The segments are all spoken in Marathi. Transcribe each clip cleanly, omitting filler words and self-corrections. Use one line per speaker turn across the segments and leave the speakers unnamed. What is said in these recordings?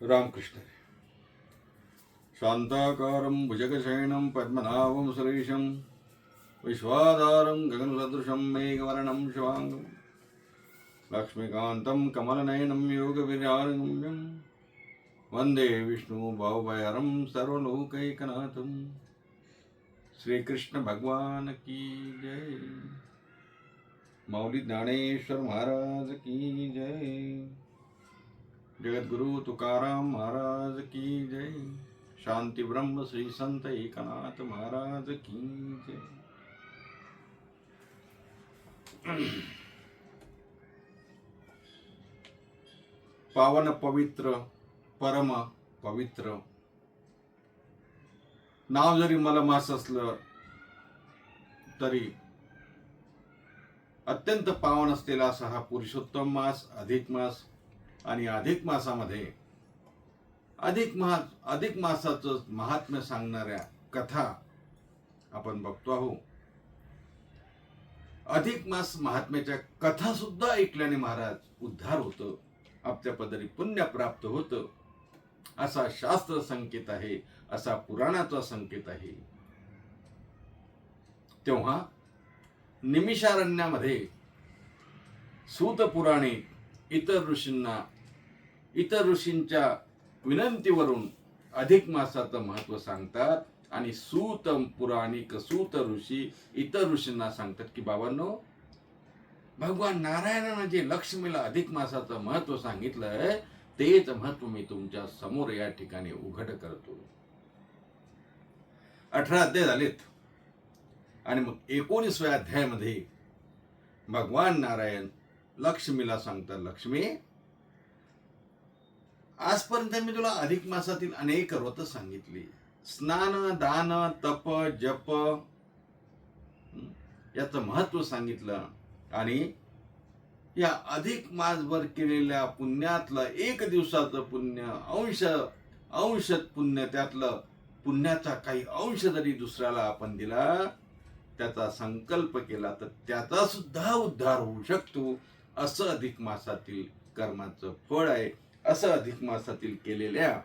रामकृष्ण. शांताकारं भुजगशयनं पद्मनाभं सुरेशं विश्वाधारं गगनसदृशं मेघवर्णं शिवांगं लक्ष्मीकान्तं कमलनयनं योगविराजगम्यं वंदे विष्णु भावभयहरं सर्वलोकैकनाथं. श्री कृष्ण भगवान की जय. माऊली ज्ञानेश्वर महाराज की जय. जगद्गुरु तुकाराम महाराज की जय. शांती ब्रह्म श्री संत एकनाथ महाराज की जय. पावन पवित्र परम पवित्र नाव जरी मलमास असलं तरी अत्यंत पावन असलेला असा हा पुरुषोत्तम मास, अधिक मास. आणि अधिक मासामध्ये अधिक मासाचं महात्म्य सांगणाऱ्या कथा आपण बघतो आहोत. अधिक मास महात्म्याच्या कथा सुद्धा ऐकल्याने महाराज उद्धार होतं, आपल्या पदरी पुण्य प्राप्त होतं, असा शास्त्र संकेत आहे, असा पुराणाचा संकेत आहे. तेव्हा निमिषारण्यामध्ये सूत पुराणे इतर ऋषींच्या विनंतीवरून अधिक मासाचं महत्व सांगतात. आणि सूत पुराणिक सूत ऋषी इतर ऋषींना सांगतात की बाबांनो, भगवान नारायणानं जे लक्ष्मीला अधिक मासाचं महत्व सांगितलंय तेच महत्व मी तुमच्या समोर या ठिकाणी उघड करतो. 18 अध्याय झालेत आणि मग 19व्या अध्यायामध्ये भगवान नारायण लक्ष्मीला सांगतात, लक्ष्मी, आजपर्यंत मी तुला अधिक मासातील अनेक व्रत सांगितली. स्नान, दान, तप, जप याचं महत्व सांगितलं. आणि या अधिक मासभर केलेल्या पुण्यातलं 1 दिवसाचं पुण्य, अंशत पुण्य, त्यातलं पुण्याचा काही अंश जरी दुसऱ्याला आपण दिला, त्याचा संकल्प केला तर त्याचा सुद्धा उद्धार होऊ शकतो. असं अधिक मासातील कर्माचं फळ आहे. असं अधिक मासातील केलेल्या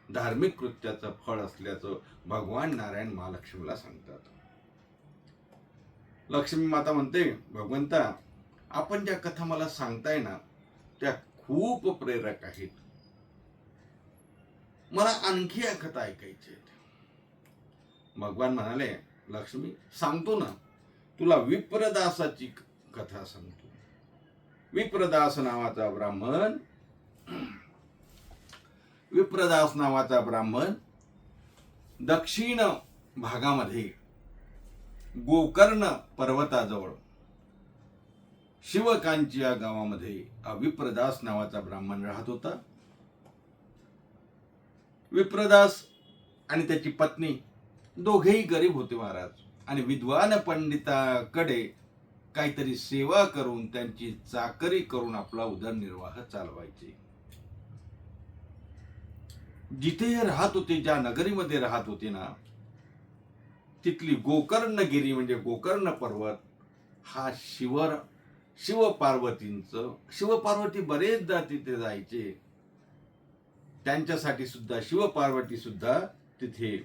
धार्मिक कृत्याचं फळ असल्याचं भगवान नारायण महालक्ष्मीला सांगतात. लक्ष्मी माता म्हणते, भगवंता, आपण ज्या कथा मला सांगताय ना त्या खूप प्रेरक आहेत. मला आणखी या कथा ऐकायच्या आहेत. भगवान म्हणाले, लक्ष्मी, सांगतो ना, तुला विप्रदासाची कथा सांगतो. विप्रदास नावाचा ब्राह्मण दक्षिण भागामध्ये गोकर्ण पर्वताजवळ शिवकांची या गावामध्ये विप्रदास नावाचा ब्राह्मण राहत होता. विप्रदास आणि त्याची पत्नी दोघेही गरीब होते महाराज. आणि विद्वान पंडिताकडे काहीतरी सेवा करून, त्यांची चाकरी करून आपला उदरनिर्वाह चालवायचे. जिथे राहत होते, ज्या नगरीमध्ये राहत होते ना, तिथली गोकर्णगिरी म्हणजे गोकर्ण पर्वत हा शिवपार्वती बरेचदा तिथे जायचे. त्यांच्यासाठी सुद्धा शिवपार्वती सुद्धा तिथे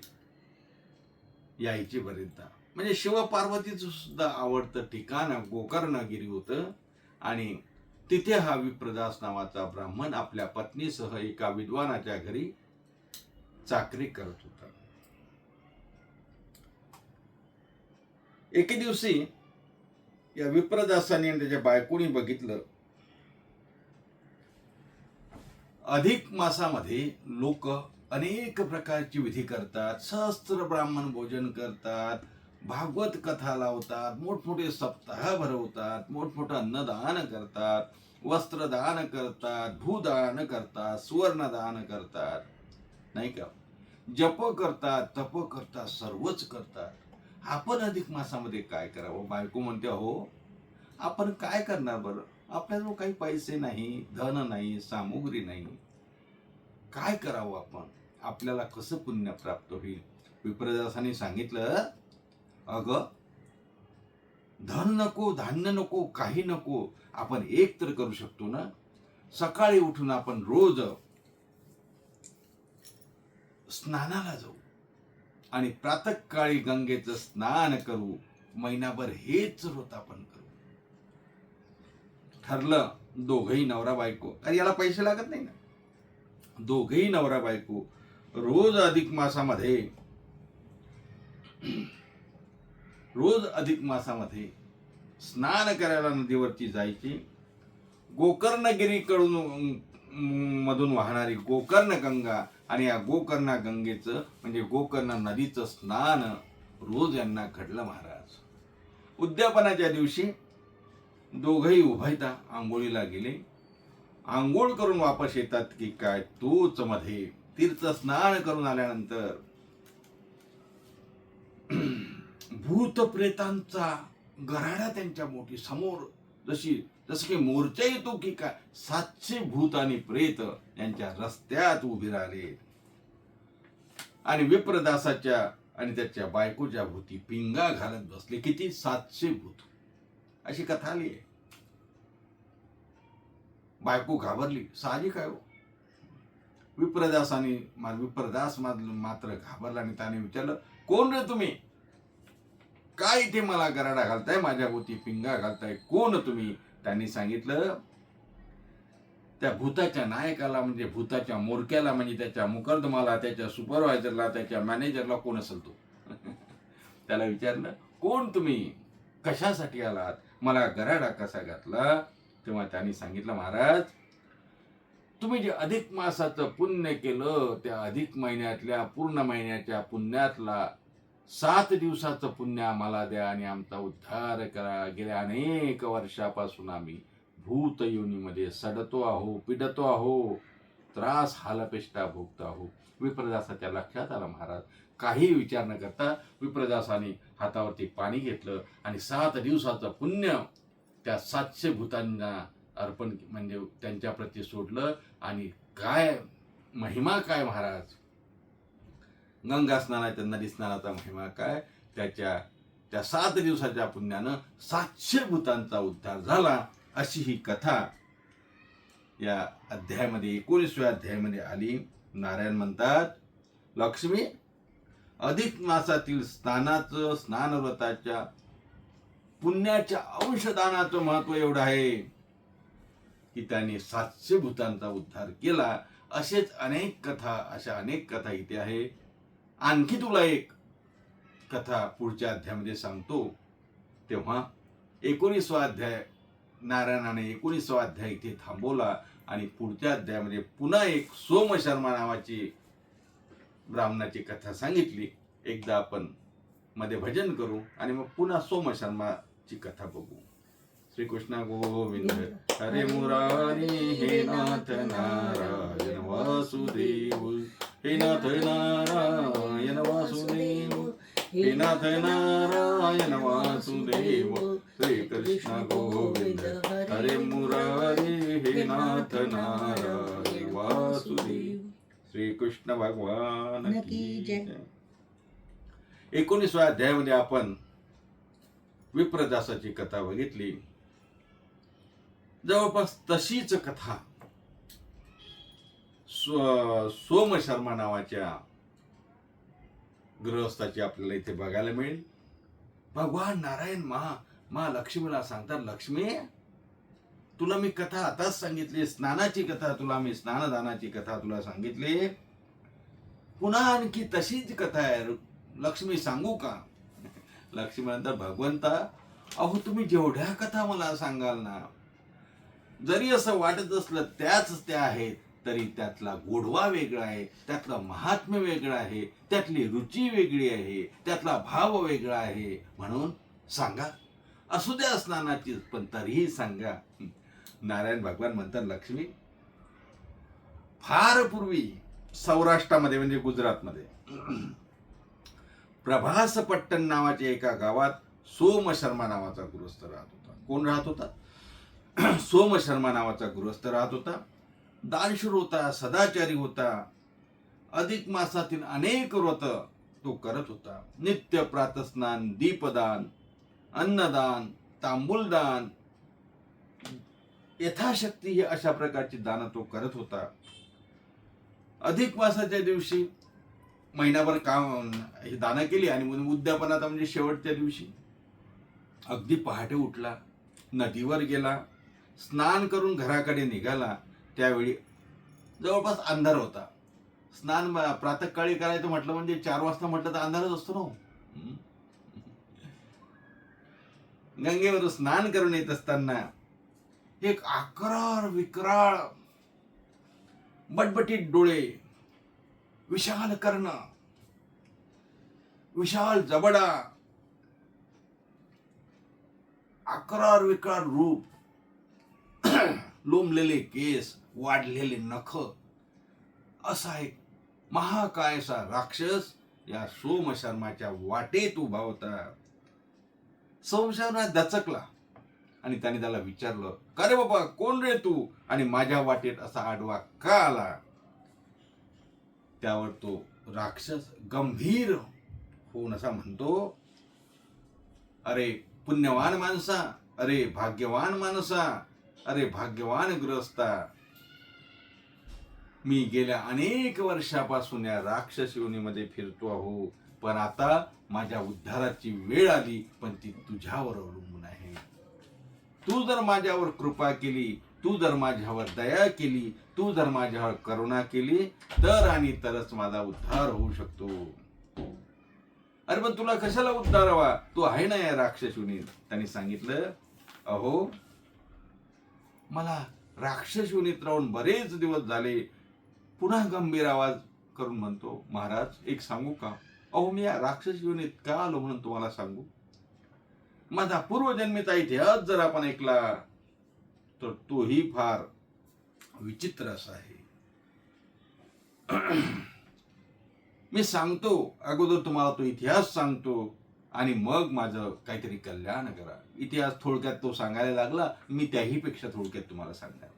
यायची बरेचदा. म्हणजे शिवपार्वतीचं सुद्धा आवडतं ठिकाण गोकर्णगिरी होतं. आणि तिथे हा विप्रदास नावाचा ब्राह्मण आपल्या पत्नीसह एका विद्वानाच्या घरी चाकरी करत होता. एके दिवशी या विप्रदासाने आणि त्याच्या बायकोनी बघितलं, अधिक मासामध्ये लोक अनेक प्रकारची विधी करतात, सहस्त्र ब्राह्मण भोजन करतात, भागवत कथा लावतात, मोठमोठे सप्ताह भरवतात, मोठमोठं अन्नदान करतात, वस्त्रदान करतात, भूदान करतात, सुवर्णदान करतात, नाही का, जप करतात, तप करतात, सर्वच करतात. आपण अधिक मासामध्ये काय करावं? बायको म्हणते, हो, आपण काय करणार बरं? आपल्याजवळ काही पैसे नाही, धन नाही, सामुग्री नाही, काय करावं आपण? आपल्याला कसं पुण्य प्राप्त होईल? विप्रदासाने सांगितलं, अगं, धन नको, धान्य नको, काही नको, आपण एक तर करू शकतो ना. सकाळी उठून आपण रोज स्नानाला जाऊ आणि प्रातःकाळी गंगेचं स्नान करू. महिनाभर हेच व्रत आपण करू. ठरलं. दोघही नवरा बायको, अरे याला पैसे लागत नाही ना, दोघही नवरा बायको रोज अधिक मासामध्ये स्नान करायला नदीवरती जायची. गोकर्णगिरीकडून मधून वाहणारी गोकर्ण गंगा आणि या गोकर्णा गंगेचं म्हणजे गोकर्ण नदीचं स्नान रोज यांना घडलं महाराज. उद्यापनाच्या दिवशी दोघही उभयता आंघोळीला गेले. आंघोळ करून वापस येतात की काय तोच मध्ये तीर्थ स्नान करून आल्यानंतर भूत प्रेतांचा गराडा त्यांच्या मोठी समोर जसं की मोर्चा येतो की काय 700 भूत आणि प्रेत यांच्या रस्त्यात उभे राहिले आणि विप्रदासाच्या आणि त्याच्या बायकोच्या भूती पिंगा घालत बसले. किती? 700 भूत. अशी कथा आली आहे. बायको घाबरली, साहजिक आहे. विप्रदास मात्र घाबरला आणि त्याने विचारलं, कोण रे तुम्ही? काय इथे मला गराडा घालताय, माझ्या भोवती पिंगा घालताय, कोण तुम्ही? त्यांनी सांगितलं, त्या भूताच्या नायकाला म्हणजे भूताच्या मोरक्याला म्हणजे त्याच्या मुकर्दमाला, त्याच्या सुपरवायझरला, त्याच्या मॅनेजरला कोण असेल तो. त्याला विचारलं, कोण तुम्ही, कशासाठी आलात, मला गराडा कसा घातला? तेव्हा त्यांनी सांगितलं, महाराज तुम्ही जे अधिक मासाचं पुण्य केलं त्या अधिक महिन्यातल्या पूर्ण महिन्याच्या पुण्यातला 7 दिवसाचं पुण्य आम्हाला द्या आणि आमचा उद्धार करा. गेल्या अनेक वर्षापासून आम्ही भूत योनीमध्ये सडतो आहो, पिडतो आहो, त्रास हालपेष्टा भोगतो आहो. विप्रदासाच्या लक्षात आलं महाराज. काही विचार न करता विप्रदासाने हातावरती पाणी घेतलं आणि 7 दिवसाचं पुण्य त्या 700 भूतांना अर्पण म्हणजे त्यांच्या प्रती सोडलं. आणि काय महिमा काय महाराज, गंगा स्नानाच्या नदी स्नानाचा महिमा काय, त्या 7 दिवसाच्या पुण्यानं 700 भूतांचा उद्धार झाला. अशी ही कथा या अध्यायामध्ये 19व्या अध्यायामध्ये आली. नारायण म्हणतात, लक्ष्मी अधिक मासातील स्नानव्रताच्या पुण्याच्या अंशदानाचं महत्व एवढं आहे की त्यांनी 700 भूतांचा उद्धार केला. अशा अनेक कथा इथे आहे. आणखी तुला एक कथा पुढच्या अध्यायामध्ये सांगतो. तेव्हा 19वा अध्याय, नारायणाने 19वा अध्याय इथे थांबवला आणि पुढच्या अध्यायामध्ये पुन्हा एक सोमशर्मा नावाची ब्राह्मणाची कथा सांगितली. एकदा आपण मध्ये भजन करू आणि मग पुन्हा सोमशर्माची कथा बघू. श्रीकृष्ण गोविंद हरे मुरारी हे नाथ नारायण वासुदेव, हे नाथ नारायण वासुदेव, हे नाथ नारायण वासुदेव. श्रीकृष्ण गोविंद हरे मुरारी हे नाथ नारायण वासुदेव. श्रीकृष्ण भगवान की जय. 19व्या अध्यायामध्ये आपण विप्रदासाची कथा बघितली. जवळपास तशीच कथा सोमशर्मा नावाच्या गृहस्थाची आपल्याला इथे बघायला मिळेल. भगवान नारायण लक्ष्मीला सांगतात, लक्ष्मी तुला मी कथा आताच सांगितली, स्नानाची कथा तुला मी स्नानदानाची कथा तुला सांगितली, पुन्हा आणखी तशीच कथा आहे, लक्ष्मी सांगू का? लक्ष्मी म्हणतात, भगवंता अहो तुम्ही जेवढ्या कथा मला सांगाल ना, जरी असं वाटत असलं त्याच त्या आहेत, तरी त्यातला गोडवा वेगळा आहे, त्यातलं महात्म्य वेगळं आहे, त्यातली रुची वेगळी आहे, त्यातला भाव वेगळा आहे. म्हणून सांगा, असू द्या स्नानाची, पण तरीही सांगा. नारायण भगवान म्हणतात, लक्ष्मी फार पूर्वी सौराष्ट्रामध्ये म्हणजे गुजरातमध्ये प्रभासपट्टण नावाच्या एका गावात सोमशर्मा नावाचा गृहस्थ राहत होता. कोण राहत होता? सोमशर्मा नावाचा गृहस्थ राहत होता. दानशूर होता, सदाचारी होता. अधिक मासातील अनेक व्रत तो करत होता. नित्य प्रातस्नान, दीपदान, अन्नदान, तांबूलदान, यथाशक्ती ही अशा प्रकारची दान तो करत होता. अधिक मासाच्या दिवशी महिनाभर काम ही दानं केली आणि उद्यापनाचा म्हणजे शेवटच्या दिवशी अगदी पहाटे उठला, नदीवर गेला, स्नान करून घराकडे निघाला. त्यावेळी जवळपास अंधार होता. स्नान प्रातःकाळी करायचं म्हटलं म्हणजे 4 वाजता म्हटलं तर अंधारच असतो ना हो. गंगेवर स्नान करून येत असताना एक आकरार विक्राळ, बटबटीत डोळे, विशाल कर्ण, विशाल जबडा, आकरार विक्राळ रूप, लोंबलेले केस, वाढलेले नख, असा एक महाकायसा राक्षस या सोमशर्माच्या वाटेत उभा होता. सोमशर्मा दचकला आणि त्याने त्याला विचारलं, का रे बाबा, कोण रे तू आणि माझ्या वाटेत असा आडवा का आला? त्यावर तो राक्षस गंभीर होऊन असा म्हणतो, अरे पुण्यवान माणसा, अरे भाग्यवान माणसा, अरे भाग्यवान गृहस्था, मी गेल्या अनेक वर्षापासून या राक्षस योनीमध्ये फिरतो आहो, पण आता माझ्या उद्धाराची वेळ आली, पण ती तुझ्यावर अवलंबून आहे. तू जर माझ्यावर कृपा केली, तू जर माझ्यावर दया केली, तू जर माझ्यावर करुणा केली, तर आणि तरच माझा उद्धार होऊ शकतो. अरे पण तुला कशाला उद्धार हवा? तू आहे ना या राक्षस योनीत. त्यांनी सांगितलं, अहो मला राक्षस योनीत राहून बरेच दिवस झाले. पुन्हा गंभीर आवाज करून म्हणतो, महाराज एक सांगू का? अहो मी या राक्षस योनीत का आलो म्हणून तुम्हाला सांगू. माझा पूर्वजन्मीचा इतिहास जर आपण ऐकला तर तोही फार विचित्र असा आहे. मी सांगतो, अगोदर तुम्हाला तो इतिहास सांगतो आणि मग माझं काहीतरी कल्याण करा. इतिहास थोडक्यात तो सांगायला लागला. मी त्याही पेक्षा थोडक्यात तुम्हाला सांगणार.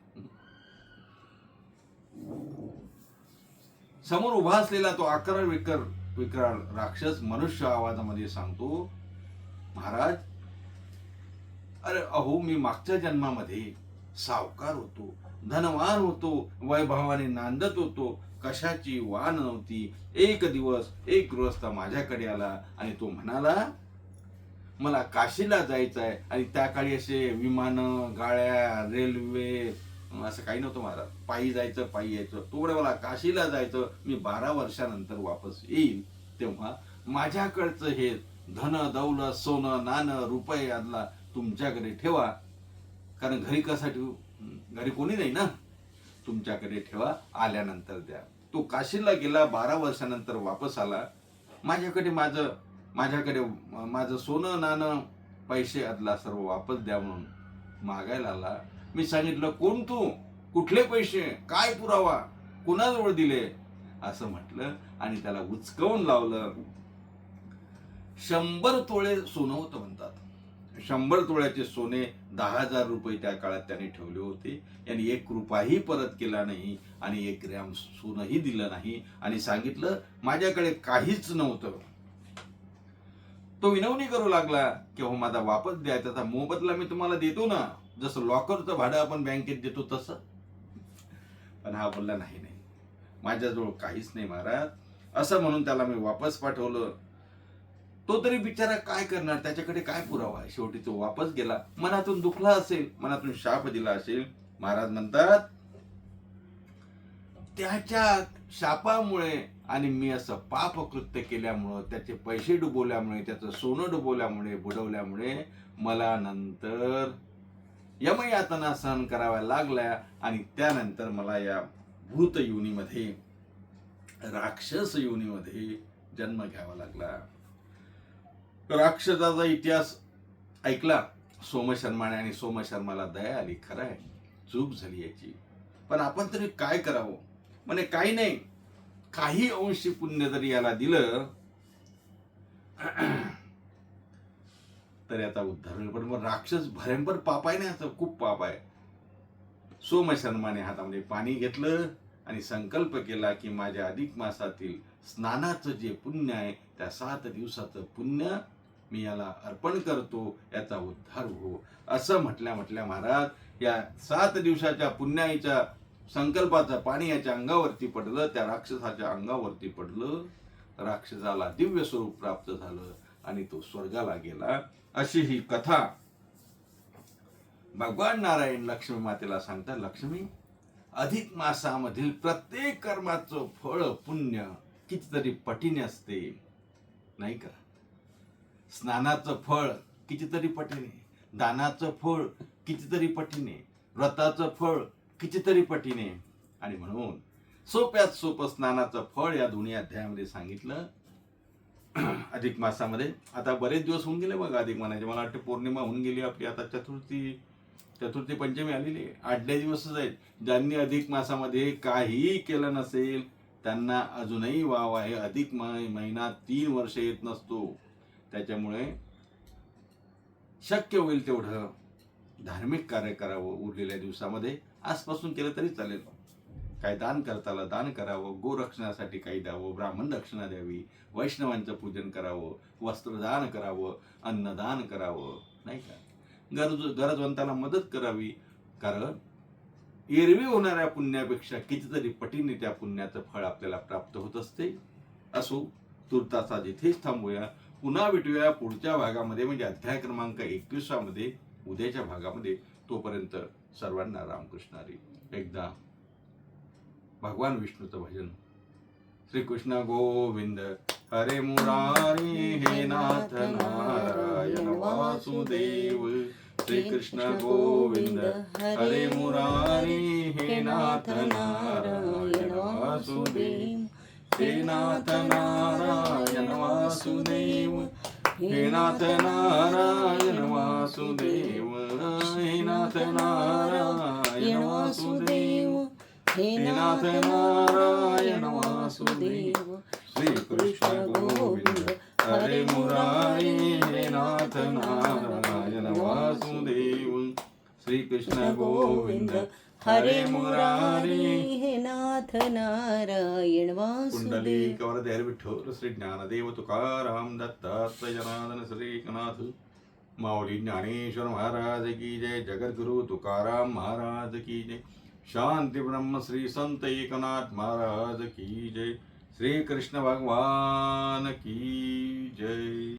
समोर उभा असलेला तो आकार विक्राळ राक्षस मनुष्य आवाजामध्ये सांगतो, महाराज, अरे अहो मी मागच्या जन्मामध्ये सावकार होतो, धनवान होतो, वैभवाने नांदत होतो, कशाची वाण नव्हती. एक दिवस एक गृहस्थ माझ्याकडे आला आणि तो म्हणाला, मला काशीला जायचं आहे. आणि त्या काळी असे विमानं, गाड्या, रेल्वे असं काही नव्हतं महाराज. पायी जायचं, पायी यायचं. तोवढं मला काशीला जायचं. मी 12 वर्षानंतर वापस येईल. तेव्हा माझ्याकडचं हे धन, दौलत, सोनं, नाणं, रुपये आदला तुमच्याकडे ठेवा. कारण घरी कसा ठेवू? घरी कोणी नाही ना. तुमच्याकडे ठेवा, आल्यानंतर द्या. तो काशीला गेला, 12 वर्षानंतर वापस आला. माझ्याकडे माझं सोनं, नाणं, पैसे आदला सर्व वापस द्या म्हणून मागायला आला. मी सांगितलं, कोण तू? कुठले पैसे? काय पुरावा? कुणाजवळ दिले? असं म्हटलं आणि त्याला उचकवून लावलं. 100 तोळे सोनं होतं म्हणतात. 100 तोळ्याचे सोने 10,000 रुपये त्या काळात त्याने ठेवले होते. यांनी 1 रुपयाही परत केला नाही आणि 1 ग्रॅम सोनंही दिलं नाही आणि सांगितलं, माझ्याकडे काहीच नव्हतं. तो विनवणी करू लागला की हो माझा वापस द्या, त्याचा मोबदला मी तुम्हाला देतो ना, जसं लॉकरचं भाडं आपण बँकेत देतो तसं. पण हा बोलला, नाही नाही, माझ्याजवळ काहीच नाही महाराज. असं म्हणून त्याला मी वापस पाठवलं. तो तरी बिचारा काय करणार, त्याच्याकडे काय पुरावा आहे. शेवटी तो वापस गेला. मनातून दुखला असेल, मनातून शाप दिला असेल. महाराज म्हणतात, त्याच्या शापामुळे आणि मी असं पाप कृत्य केल्यामुळं, त्याचे पैसे डुबवल्यामुळे, त्याचं सोनं डुबवल्यामुळे, बुडवल्यामुळे मला नंतर यमयातना सहन कराव्या लागल्या आणि त्यानंतर मला या भूत योनीमध्ये, राक्षस योनीमध्ये जन्म घ्यावा लागला. राक्षसाचा इतिहास ऐकला सोमशर्माने आणि सोमशर्माला दया आली. खरं आहे, चूक झाली याची, पण आपण तरी काय करावं. म्हणे काही नाही, काही अंशी पुण्य जरी याला दिलं तर याचा उद्धार होईल. पण मग राक्षस भयंकर पाप आहे ना, याचं खूप पाप आहे. सोमशर्माने हातामध्ये पाणी घेतलं आणि संकल्प केला की माझ्या अधिक मासातील स्नानाचं जे पुण्य आहे, त्या 7 दिवसाचं पुण्य मी याला अर्पण करतो, याचा उद्धार हो. असं म्हटल्या महाराज या 7 दिवसाच्या पुण्याईच्या संकल्पाचं पाणी याच्या अंगावरती पडलं, त्या राक्षसाच्या अंगावरती पडलं राक्षसाला दिव्य स्वरूप प्राप्त झालं आणि तो स्वर्गाला गेला. अशी ही कथा भगवान नारायण लक्ष्मी मातेला सांगतात. लक्ष्मी, अधिक मासामधील प्रत्येक कर्माचं फळ पुण्य कितीतरी पटीने असते, नाही का? स्नानाचं फळ कितीतरी पटीने, दानाचं फळ कितीतरी पटीने, व्रताचं फळ कितीतरी पटीने. आणि म्हणून सोप्यात सोपं स्नानाचं फळ या दोन्ही अध्यायामध्ये सांगितलं. अधिक मासामध्ये आता बरेच दिवस होऊन गेले बघा अधिक महिन्याचे. मला वाटतं पौर्णिमा होऊन गेली आपली, आता चतुर्थी पंचमी आलेली आहे. 8-10 दिवसच आहेत. ज्यांनी अधिक मासामध्ये काहीही केलं नसेल त्यांना अजूनही वाव आहे. अधिक महिना 3 वर्ष येत नसतो. त्याच्यामुळे शक्य होईल तेवढं धार्मिक कार्य करावं उरलेल्या दिवसामध्ये. आजपासून केलं तरी चालेल. काय दान करताला दान करावं, गोरक्षणासाठी काही द्यावं, ब्राह्मण दक्षिणा द्यावी, वैष्णवांचं पूजन करावं, वस्त्रदान करावं, अन्नदान करावं, नाही का? गरजवंताला मदत करावी. कारण एरवी होणाऱ्या पुण्यापेक्षा कितीतरी पटीने त्या पुण्याचं फळ आपल्याला प्राप्त होत असते. असो, तुर्तासा जिथेच थांबूया. पुन्हा भेटूया पुढच्या भागामध्ये, म्हणजे अध्याय क्रमांक 21 मध्ये, उद्याच्या भागामध्ये. तोपर्यंत सर्वांना रामकृष्ण हरी. एकदा भगवान विष्णूचं भजन. श्रीकृष्ण गोविंद हरे मुरारी, हे नाथ नारायण वासुदेव. श्रीकृष्ण गोविंद हरे मुरारी, हे नाथ नारायण वासुदेव. हे नाथ नारायण वासुदेव, हे नाथ नारायण वासुदेव, हे नाथ नारायण वासुदेव, हे नाथ नारायण वासुदेव. श्री कृष्ण गोविंद हरे मुरारी, हे नाथ नारायण वासुदेव. श्री कृष्ण गोविंद हरे मुरारी, हे नाथ नारायण वासुदेव. कुंडलिक वरदे विठ्ठल श्री ज्ञानदेव तुकाराम दत्तात्रय जनार्दन श्री एकनाथ माऊली ज्ञानेश्वर महाराज की जय. जगद्गुरु तुकाराम महाराज की जय. शांति ब्रह्म श्री संत एकनाथ महाराज की जय. श्री कृष्ण भगवान की जय.